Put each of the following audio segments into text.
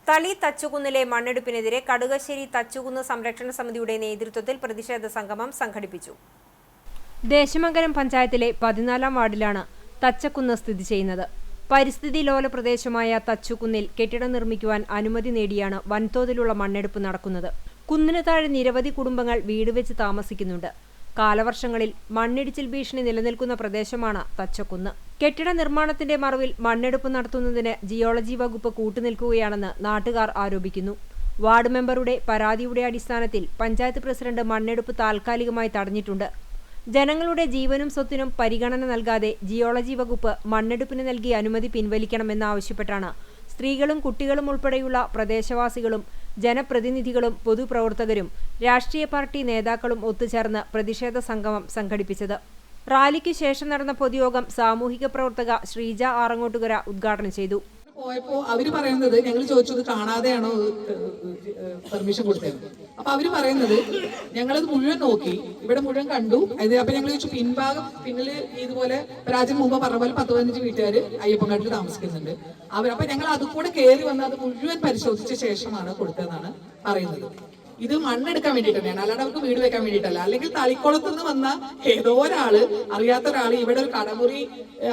തളി തച്ചുകുന്നിലെ മണ്ണെടുപ്പിനെതിരെ കടുകശ്ശേരി തച്ചുകുന്ന് സംരക്ഷണ സമിതിയുടെ നേതൃത്വത്തിൽ പ്രതിഷേധ സംഗമം സംഘടിപ്പിച്ചു. ദേശമംഗലം പഞ്ചായത്തിലെ 14-ാം വാർഡിലാണ് തച്ചക്കുന്ന് സ്ഥിതി ചെയ്യുന്നത്. പരിസ്ഥിതി ലോല പ്രദേശമായ തച്ചുകുന്നിൽ കെട്ടിടം നിർമ്മിക്കുവാൻ അനുമതി നേടിയാണ് വൻതോതിലുള്ള മണ്ണെടുപ്പ് നടക്കുന്നത്. കുന്നിന് താഴെ നിരവധി കുടുംബങ്ങൾ വീട് വെച്ച് താമസിക്കുന്നുണ്ട്. കാലവർഷങ്ങളിൽ മണ്ണിടിച്ചിൽ ഭീഷണി നിലനിൽക്കുന്ന പ്രദേശമാണ് തച്ചക്കുന്ന്. കെട്ടിട നിർമ്മാണത്തിന്റെ മറവിൽ മണ്ണെടുപ്പ് നടത്തുന്നതിന് ജിയോളജി വകുപ്പ് കൂട്ടുനിൽക്കുകയാണെന്ന് നാട്ടുകാർ ആരോപിക്കുന്നു. വാർഡ് മെമ്പറുടെ പരാതിയുടെ അടിസ്ഥാനത്തിൽ പഞ്ചായത്ത് പ്രസിഡന്റ് മണ്ണെടുപ്പ് താൽക്കാലികമായി തടഞ്ഞിട്ടുണ്ട്. ജനങ്ങളുടെ ജീവനും സ്വത്തിനും പരിഗണന നൽകാതെ ജിയോളജി വകുപ്പ് മണ്ണെടുപ്പിന് നൽകിയ അനുമതി പിൻവലിക്കണമെന്നാവശ്യപ്പെട്ടാണ് സ്ത്രീകളും കുട്ടികളും ഉൾപ്പെടെയുള്ള പ്രദേശവാസികളും ജനപ്രതിനിധികളും പൊതുപ്രവർത്തകരും രാഷ്ട്രീയ പാർട്ടി നേതാക്കളും ഒത്തുചേർന്ന് പ്രതിഷേധ സംഗമം സംഘടിപ്പിച്ചത്. റാലിക്ക് ശേഷം നടന്ന പൊതുയോഗം സാമൂഹിക പ്രവർത്തക ശ്രീജ ആറങ്ങോട്ടുകര ഉദ്ഘാടനം ചെയ്തു. പോയപ്പോ അവര് പറയുന്നത്, ഞങ്ങൾ ചോദിച്ചത് കാണാതെയാണോ പെർമിഷൻ കൊടുത്തത്. അപ്പൊ അവര് പറയുന്നത് ഞങ്ങളത് മുഴുവൻ നോക്കി, ഇവിടെ മുഴുവൻ കണ്ടു. അപ്പൊ ഞങ്ങൾ ചോദിച്ചു പിൻഭാഗം പിന്നില് ഇതുപോലെ രാജ്യം മുമ്പ് പറഞ്ഞ പോലെ 10-15 വീട്ടുകാര് അയ്യപ്പൻകാട്ടിൽ താമസിക്കുന്നുണ്ട്. അപ്പൊ ഞങ്ങൾ അത് കൂടെ കയറി വന്ന് അത് മുഴുവൻ പരിശോധിച്ച ശേഷമാണ് കൊടുത്തതെന്നാണ് പറയുന്നത്. ഇത് മണ്ണെടുക്കാൻ വേണ്ടിയിട്ട് തന്നെയാണ്, അല്ലാണ്ട് അവർക്ക് വീട് വെക്കാൻ വേണ്ടിയിട്ടല്ല. അല്ലെങ്കിൽ തളിക്കുളത്ത് നിന്ന് വന്ന ഏതോ ഒരാള്, അറിയാത്ത ഒരാള് ഇവിടെ ഒരു കടമുറി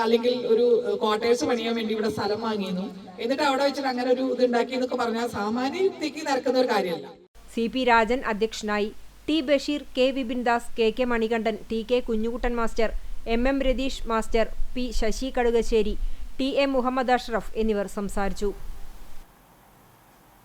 അല്ലെങ്കിൽ ഒരു ക്വാർട്ടേഴ്സ് പണിയാൻ വേണ്ടി ഇവിടെ സ്ഥലം വാങ്ങിയിരുന്നു, എന്നിട്ട് അവിടെ വെച്ചിട്ട് അങ്ങനെ ഒരു ഇത് ഉണ്ടാക്കി എന്നൊക്കെ പറഞ്ഞാൽ സാമാന്യ യുക്തിക്ക് നിരക്കുന്ന ഒരു കാര്യമല്ല. CP രാജൻ അധ്യക്ഷനായി. T Basheer, K Vipindas, KK Manikandan, TK Kunjukuttan master, MM Ratheesh master, P Sasi Kadukassery, TA Muhammad Ashraf എന്നിവർ സംസാരിച്ചു.